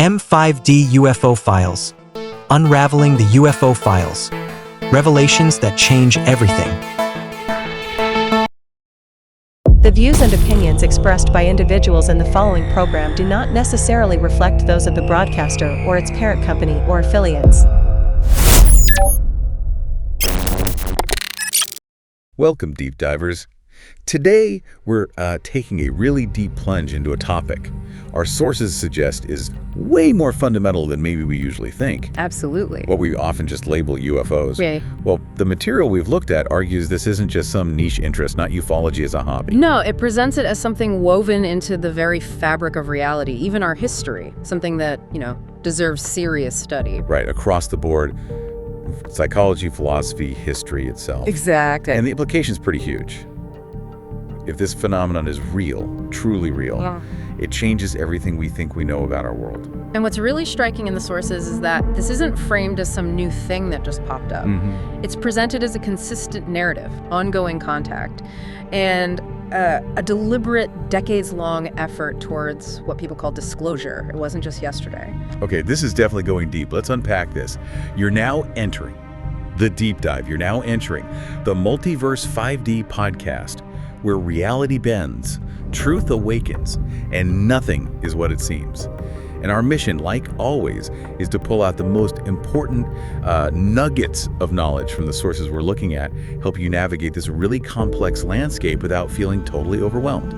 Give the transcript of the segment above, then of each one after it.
M5D UFO Files. Unraveling the UFO Files. Revelations that change everything. The views and opinions expressed by individuals in the following program do not necessarily reflect those of the broadcaster or its parent company or affiliates. Welcome, deep divers. Today, we're taking a really deep plunge into a topic our sources suggest is way more fundamental than maybe we usually think. Absolutely. What we often just label UFOs. Right. Well, the material we've looked at argues this isn't just some niche interest, not ufology as a hobby. No, it presents it as something woven into the very fabric of reality, even our history, something that, deserves serious study. Right, across the board, psychology, philosophy, history itself. Exactly. And the implication's pretty huge. If this phenomenon is real, truly real, it changes everything we think we know about our world. And what's really striking in the sources is that this isn't framed as some new thing that just popped up. It's presented as a consistent narrative, ongoing contact, and a deliberate, decades-long effort towards what people call disclosure. It wasn't just yesterday. Okay, this is definitely going deep. Let's unpack this. You're now entering the deep dive. You're now entering the Multiverse 5D podcast, where reality bends, truth awakens, and nothing is what it seems. And our mission, like always, is to pull out the most important nuggets of knowledge from the sources we're looking at, help you navigate this really complex landscape without feeling totally overwhelmed.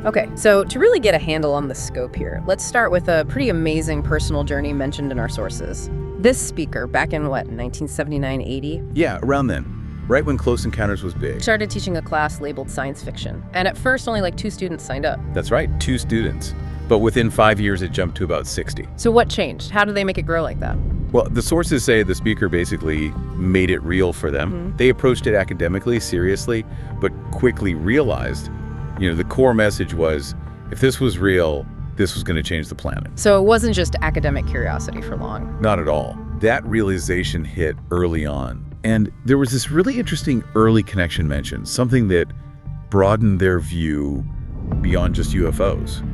Okay, so to really get a handle on the scope here, let's start with a pretty amazing personal journey mentioned in our sources. This speaker, back in 1979-80? Yeah, around then. Right when Close Encounters was big. Started teaching a class labeled science fiction. And at first, only 2 students signed up. That's right, 2 students. But within 5 years, it jumped to about 60. So what changed? How did they make it grow like that? Well, the sources say the speaker basically made it real for them. They approached it academically, seriously, but quickly realized, the core message was, if this was real, this was going to change the planet. So it wasn't just academic curiosity for long. Not at all. That realization hit early on. And there was this really interesting early connection mentioned, something that broadened their view beyond just UFOs.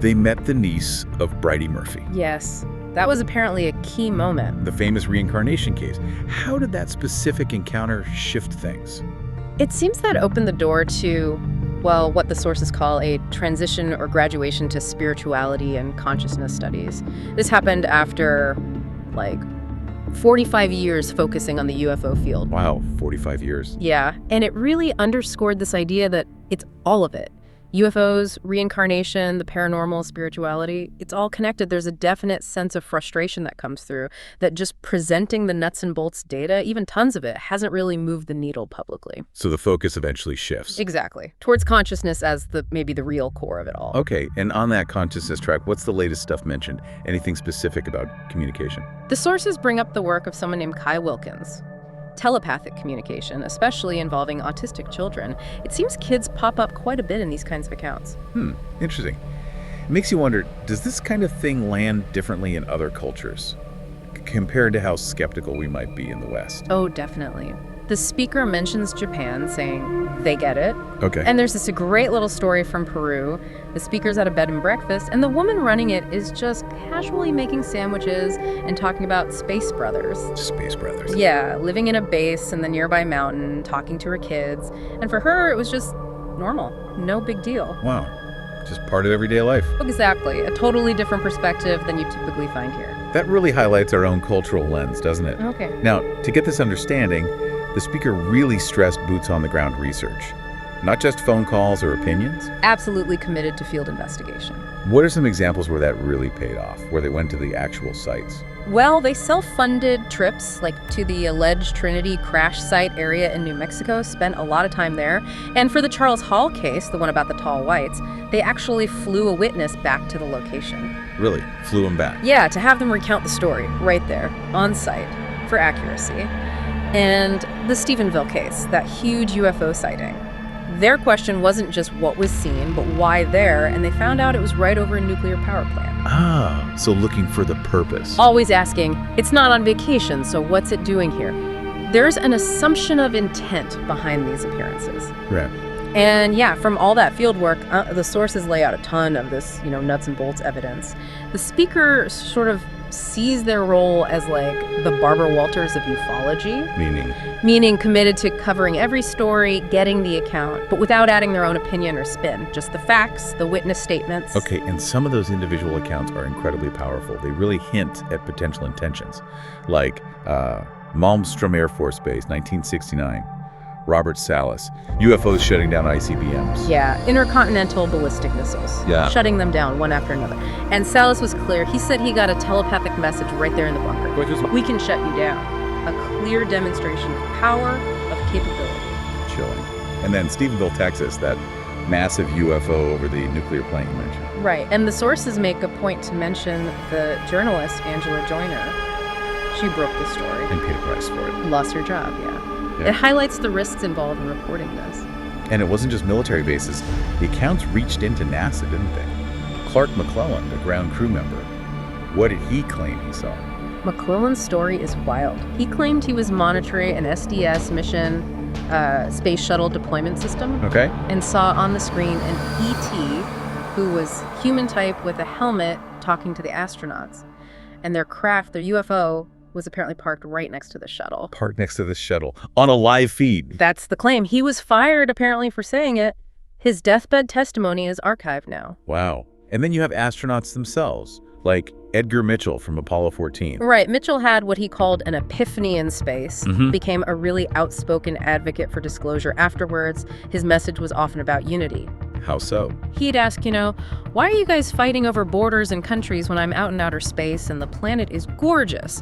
They met the niece of Bridie Murphy. Yes, that was apparently a key moment. The famous reincarnation case. How did that specific encounter shift things? It seems that opened the door to, what the sources call a transition or graduation to spirituality and consciousness studies. This happened after, 45 years focusing on the UFO field. Wow, 45 years. Yeah, and it really underscored this idea that it's all of it. UFOs, reincarnation, the paranormal, spirituality, it's all connected. There's a definite sense of frustration that comes through that just presenting the nuts and bolts data, even tons of it, hasn't really moved the needle publicly. So the focus eventually shifts. Exactly. Towards consciousness as maybe the real core of it all. Okay, and on that consciousness track, what's the latest stuff mentioned? Anything specific about communication? The sources bring up the work of someone named Kai Wilkins. Telepathic communication, especially involving autistic children. It seems kids pop up quite a bit in these kinds of accounts. Interesting. It makes you wonder, does this kind of thing land differently in other cultures compared to how skeptical we might be in the West? Oh, definitely. The speaker mentions Japan, saying they get it. Okay. And there's this great little story from Peru. The speaker's at a bed and breakfast, and the woman running it is just casually making sandwiches and talking about space brothers. Space brothers. Yeah, living in a base in the nearby mountain, talking to her kids. And for her, it was just normal. No big deal. Wow. Just part of everyday life. Exactly. A totally different perspective than you typically find here. That really highlights our own cultural lens, doesn't it? Okay. Now, to get this understanding, the speaker really stressed boots-on-the-ground research, not just phone calls or opinions. Absolutely committed to field investigation. What are some examples where that really paid off, where they went to the actual sites? Well, they self-funded trips, to the alleged Trinity crash site area in New Mexico, spent a lot of time there. And for the Charles Hall case, the one about the tall whites, they actually flew a witness back to the location. Really? Flew them back? Yeah, to have them recount the story right there, on site, for accuracy. And the Stephenville case, that huge UFO sighting. Their question wasn't just what was seen, but why there, and they found out it was right over a nuclear power plant. Ah, so looking for the purpose. Always asking, it's not on vacation, so what's it doing here? There's an assumption of intent behind these appearances. Right. And yeah, from all that field work, the sources lay out a ton of this, nuts and bolts evidence. The speaker sort of sees their role as like the Barbara Walters of ufology. Meaning committed to covering every story, getting the account, but without adding their own opinion or spin. Just the facts, the witness statements. Okay, and some of those individual accounts are incredibly powerful. They really hint at potential intentions. Like Malmstrom Air Force Base, 1969. Robert Salas. UFOs shutting down ICBMs. Yeah, intercontinental ballistic missiles. Yeah. Shutting them down one after another. And Salas was clear. He said he got a telepathic message right there in the bunker. Which is We can shut you down. A clear demonstration of power, of capability. chilling. And then Stephenville, Texas, that massive UFO over the nuclear plant you mentioned. Right. And the sources make a point to mention the journalist, Angela Joyner. She broke the story. And paid a price for it. Lost her job, yeah. Yeah. It highlights the risks involved in reporting this. And it wasn't just military bases. The accounts reached into NASA, didn't they? Clark McClellan, a ground crew member, what did he claim he saw? McClellan's story is wild. He claimed he was monitoring an SDS mission, space shuttle deployment system, Okay. and saw on the screen an ET who was human type with a helmet talking to the astronauts. And their craft, their UFO, was apparently parked right next to the shuttle. Parked next to the shuttle on a live feed. That's the claim. He was fired, apparently, for saying it. His deathbed testimony is archived now. Wow. And then you have astronauts themselves, like Edgar Mitchell from Apollo 14. Right. Mitchell had what he called an epiphany in space, became a really outspoken advocate for disclosure afterwards. His message was often about unity. How so? He'd ask, why are you guys fighting over borders and countries when I'm out in outer space and the planet is gorgeous?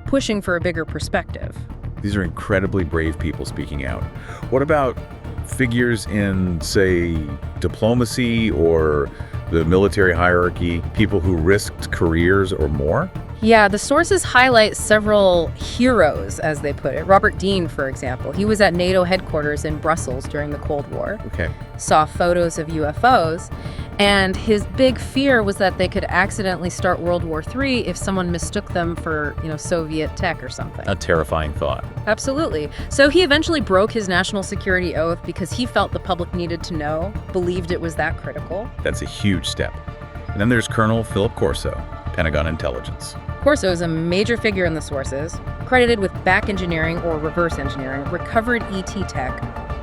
Pushing for a bigger perspective. These are incredibly brave people speaking out. What about figures in, say, diplomacy or the military hierarchy, people who risked careers or more? Yeah, the sources highlight several heroes, as they put it. Robert Dean, for example. He was at NATO headquarters in Brussels during the Cold War. Okay. Saw photos of UFOs, and his big fear was that they could accidentally start World War III if someone mistook them for, Soviet tech or something. A terrifying thought. Absolutely. So he eventually broke his national security oath because he felt the public needed to know, believed it was that critical. That's a huge step. And then there's Colonel Philip Corso, Pentagon Intelligence. Corso is a major figure in the sources, credited with back engineering or reverse engineering, recovered ET tech,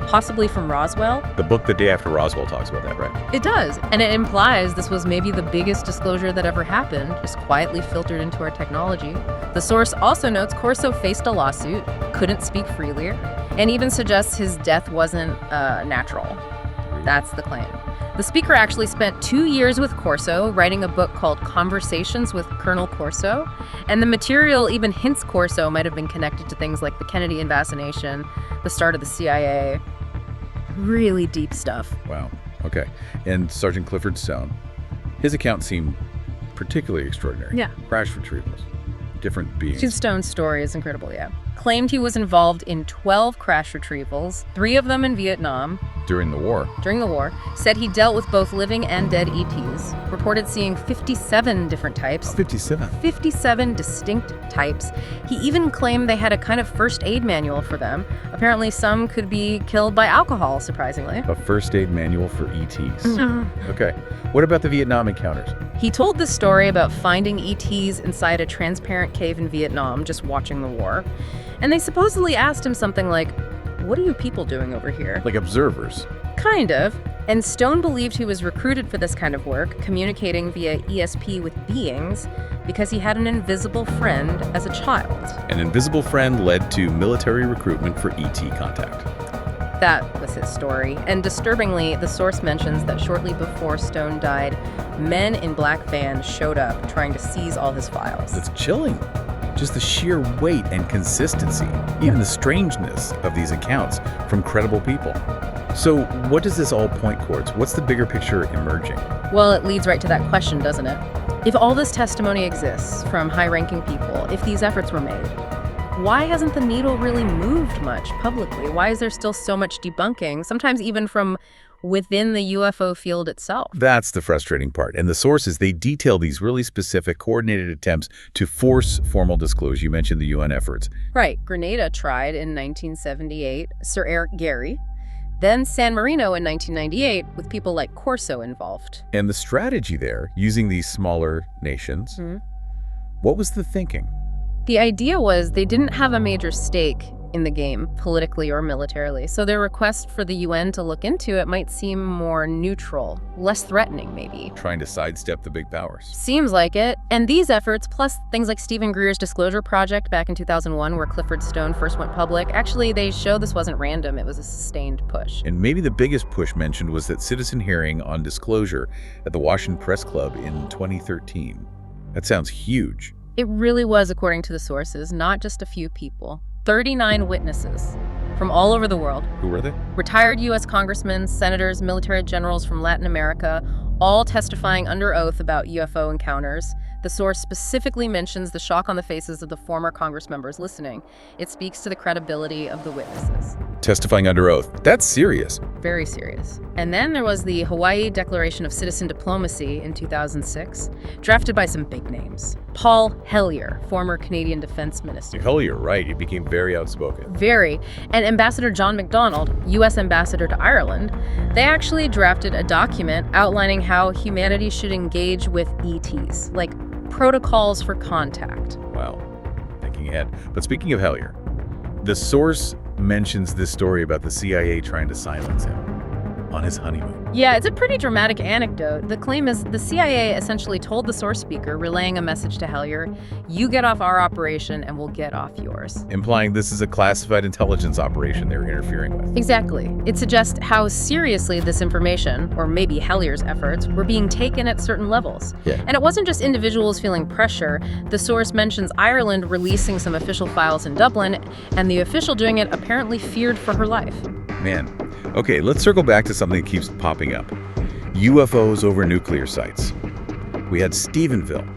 possibly from Roswell. The book The Day After Roswell talks about that, right? It does, and it implies this was maybe the biggest disclosure that ever happened, just quietly filtered into our technology. The source also notes Corso faced a lawsuit, couldn't speak freely, and even suggests his death wasn't natural. That's the claim. The speaker actually spent 2 years with Corso, writing a book called Conversations with Colonel Corso, and the material even hints Corso might have been connected to things like the Kennedy assassination, the start of the CIA. Really deep stuff. Wow. Okay. And Sergeant Clifford Stone, his account seemed particularly extraordinary. Yeah. Crash retrievals. Different beings. Chief Stone's story is incredible, yeah. Claimed he was involved in 12 crash retrievals, 3 of them in Vietnam, During the war. said he dealt with both living and dead ETs, reported seeing 57 different types. 57. 57 distinct types. He even claimed they had a kind of first aid manual for them. Apparently some could be killed by alcohol, surprisingly. A first aid manual for ETs. Okay. What about the Vietnam encounters? He told this story about finding ETs inside a transparent cave in Vietnam, just watching the war. And they supposedly asked him something like, "What are you people doing over here?" Like observers. Kind of. And Stone believed he was recruited for this kind of work, communicating via ESP with beings, because he had an invisible friend as a child. An invisible friend led to military recruitment for ET contact. That was his story. And disturbingly, the source mentions that shortly before Stone died, men in black vans showed up trying to seize all his files. It's chilling. Just the sheer weight and consistency, even the strangeness of these accounts from credible people. So what does this all point towards? What's the bigger picture emerging? Well, it leads right to that question, doesn't it? If all this testimony exists from high-ranking people, if these efforts were made, why hasn't the needle really moved much publicly? Why is there still so much debunking, sometimes even from within the UFO field itself? That's the frustrating part. And the sources, they detail these really specific, coordinated attempts to force formal disclosure. You mentioned the UN efforts. Right. Grenada tried in 1978. Sir Eric Gary Then San Marino in 1998, with people like Corso involved. And the strategy there, using these smaller nations, what was the thinking? The idea was they didn't have a major stake in the game, politically or militarily, so their request for the UN to look into it might seem more neutral, less threatening maybe. Trying to sidestep the big powers. Seems like it. And these efforts, plus things like Stephen Greer's Disclosure Project back in 2001, where Clifford Stone first went public, actually they show this wasn't random, it was a sustained push. And maybe the biggest push mentioned was that citizen hearing on disclosure at the Washington Press Club in 2013. That sounds huge. It really was, according to the sources, not just a few people. 39 witnesses from all over the world. Who were they? Retired U.S. congressmen, senators, military generals from Latin America, all testifying under oath about UFO encounters. The source specifically mentions the shock on the faces of the former Congress members listening. It speaks to the credibility of the witnesses. Testifying under oath. That's serious. Very serious. And then there was the Hawaii Declaration of Citizen Diplomacy in 2006, drafted by some big names. Paul Hellyer, former Canadian Defense Minister. Hellyer, right. He became very outspoken. Very. And Ambassador John MacDonald, U.S. Ambassador to Ireland, they actually drafted a document outlining how humanity should engage with ETs, like protocols for contact. Wow. Thinking ahead. But speaking of Hellyer, the source mentions this story about the CIA trying to silence him on his honeymoon. Yeah, it's a pretty dramatic anecdote. The claim is the CIA essentially told the source speaker, relaying a message to Hellyer, you get off our operation and we'll get off yours. Implying this is a classified intelligence operation they're interfering with. Exactly. It suggests how seriously this information, or maybe Hellyer's efforts, were being taken at certain levels. Yeah. And it wasn't just individuals feeling pressure. The source mentions Ireland releasing some official files in Dublin, and the official doing it apparently feared for her life. Man. Okay, let's circle back to something that keeps popping up. UFOs over nuclear sites. We had Stephenville.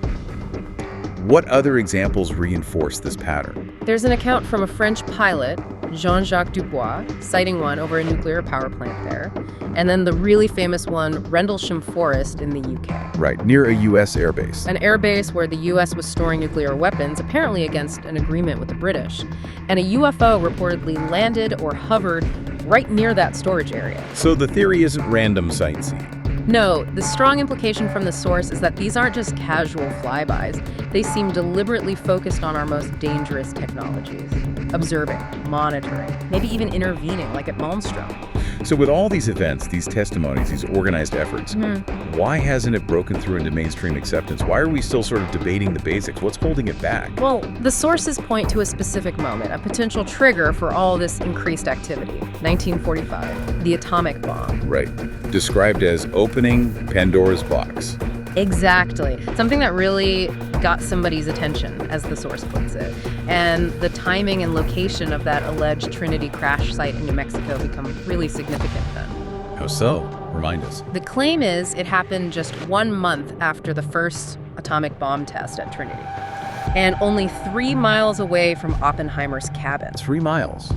What other examples reinforce this pattern? There's an account from a French pilot, Jean-Jacques Dubois, sighting one over a nuclear power plant there. And then the really famous one, Rendlesham Forest in the UK. Right, near a U.S. airbase. An airbase where the U.S. was storing nuclear weapons, apparently against an agreement with the British. And a UFO reportedly landed or hovered right near that storage area. So the theory isn't random sightseeing. No, the strong implication from the source is that these aren't just casual flybys. They seem deliberately focused on our most dangerous technologies. Observing, monitoring, maybe even intervening, like at Malmstrom. So with all these events, these testimonies, these organized efforts, why hasn't it broken through into mainstream acceptance? Why are we still sort of debating the basics? What's holding it back? Well, the sources point to a specific moment, a potential trigger for all this increased activity. 1945, the atomic bomb. Right. Described as opening Pandora's box. Exactly. Something that really got somebody's attention, as the source puts it. And the timing and location of that alleged Trinity crash site in New Mexico become really significant then. How so? Remind us. The claim is it happened just 1 month after the first atomic bomb test at Trinity, and only 3 miles away from Oppenheimer's cabin. 3 miles.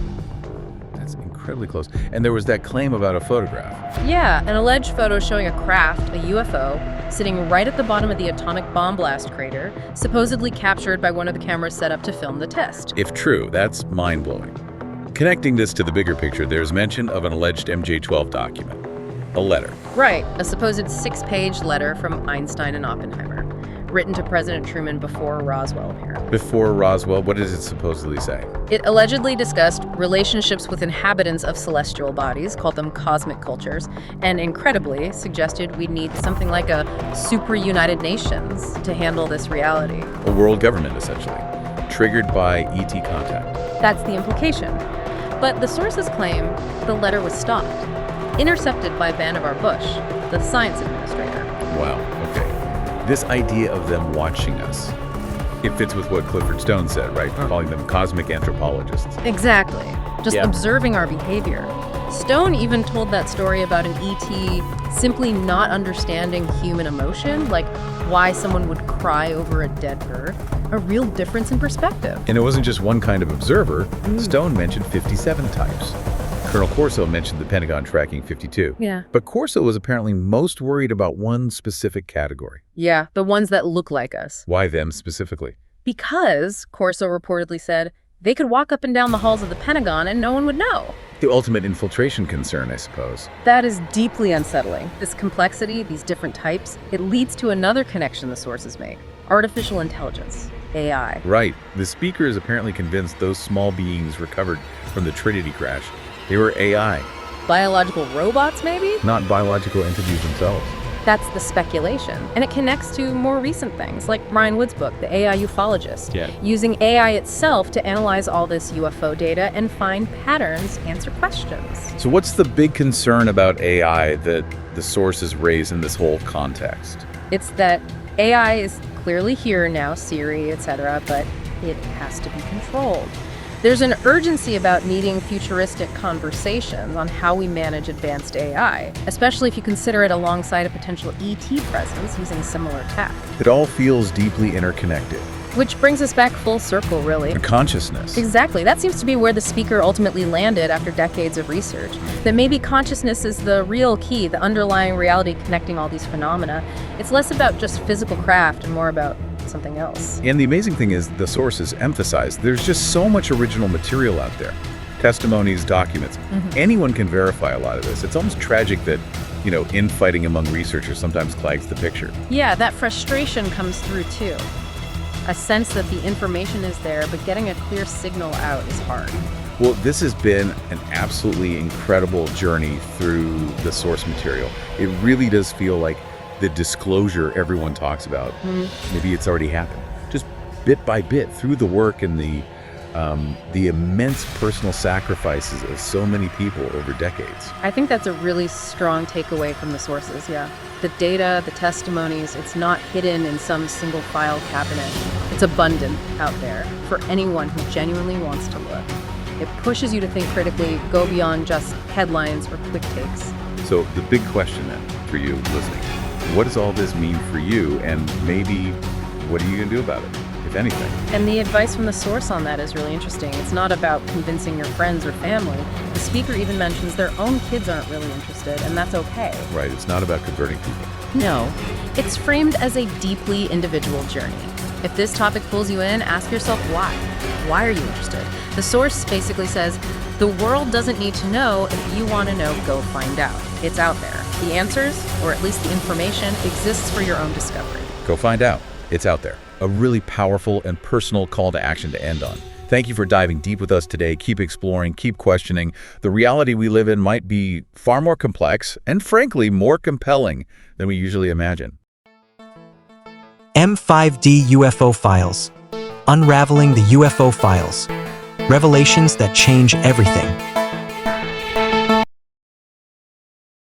That's incredibly close. And there was that claim about a photograph. Yeah, an alleged photo showing a craft, a UFO, sitting right at the bottom of the atomic bomb blast crater, supposedly captured by one of the cameras set up to film the test. If true, that's mind-blowing. Connecting this to the bigger picture, there's mention of an alleged MJ-12 document. A letter. Right, a supposed 6-page letter from Einstein and Oppenheimer, written to President Truman before Roswell, apparently. Before Roswell, what does it supposedly say? It allegedly discussed relationships with inhabitants of celestial bodies, called them cosmic cultures, and incredibly suggested we'd need something like a super United Nations to handle this reality. A world government, essentially, triggered by ET contact. That's the implication. But the sources claim the letter was stopped, intercepted by Vannevar Bush, the science administrator. Wow, okay. This idea of them watching us, it fits with what Clifford Stone said, right? Calling them cosmic anthropologists. Exactly. Just Yeah. observing our behavior. Stone even told that story about an ET simply not understanding human emotion, like why someone would cry over a dead bird. A real difference in perspective. And it wasn't just one kind of observer. Stone mentioned 57 types. Colonel Corso mentioned the Pentagon tracking 52. Yeah. But Corso was apparently most worried about one specific category. Yeah, the ones that look like us. Why them specifically? Because, Corso reportedly said, They could walk up and down the halls of the Pentagon and no one would know. The ultimate infiltration concern, I suppose. That is deeply unsettling. This complexity, these different types, it leads to another connection the sources make. Artificial intelligence, AI. Right. The speaker is apparently convinced those small beings recovered from the Trinity crash, they were AI, Biological robots, maybe? not biological entities themselves. That's the speculation. And it connects to more recent things, like Ryan Wood's book, The AI Ufologist, Yeah. using AI itself to analyze all this UFO data and find patterns, answer questions. So what's the big concern about AI that the sources raise in this whole context? It's that AI is clearly here now, Siri, etc., but it has to be controlled. There's an urgency about needing futuristic conversations on how we manage advanced AI, especially if you consider it alongside a potential ET presence using similar tech. It all feels deeply interconnected. Which brings us back full circle, really. And consciousness. Exactly. That seems to be where the speaker ultimately landed after decades of research. That maybe consciousness is the real key, the underlying reality connecting all these phenomena. It's less about just physical craft and more about something else. And the amazing thing is the sources emphasize there's just so much original material out there. Testimonies, documents. Anyone can verify a lot of this. It's almost tragic that, infighting among researchers sometimes clouds the picture. Yeah, that frustration comes through too. A sense that the information is there, but getting a clear signal out is hard. Well, this has been an absolutely incredible journey through the source material. It really does feel like the disclosure everyone talks about. Maybe it's already happened. Just bit by bit through the work and the immense personal sacrifices of so many people over decades. I think that's a really strong takeaway from the sources, yeah. The data, the testimonies, it's not hidden in some single file cabinet. It's abundant out there for anyone who genuinely wants to look. It pushes you to think critically, go beyond just headlines or quick takes. So the big question then for you listening, what does all this mean for you, and maybe what are you going to do about it, if anything? And the advice from the source on that is really interesting. It's not about convincing your friends or family. The speaker even mentions their own kids aren't really interested, and that's okay. Right, it's not about converting people. No, it's framed as a deeply individual journey. If this topic pulls you in, ask yourself why. Why are you interested? The source basically says, the world doesn't need to know. If you want to know, go find out. It's out there. The answers, or at least the information, exists for your own discovery. Go find out. It's out there. A really powerful and personal call to action to end on. Thank you for diving deep with us today. Keep exploring, keep questioning. The reality we live in might be far more complex and, frankly, more compelling than we usually imagine. M5D UFO Files. Unraveling the UFO Files. Revelations that change everything.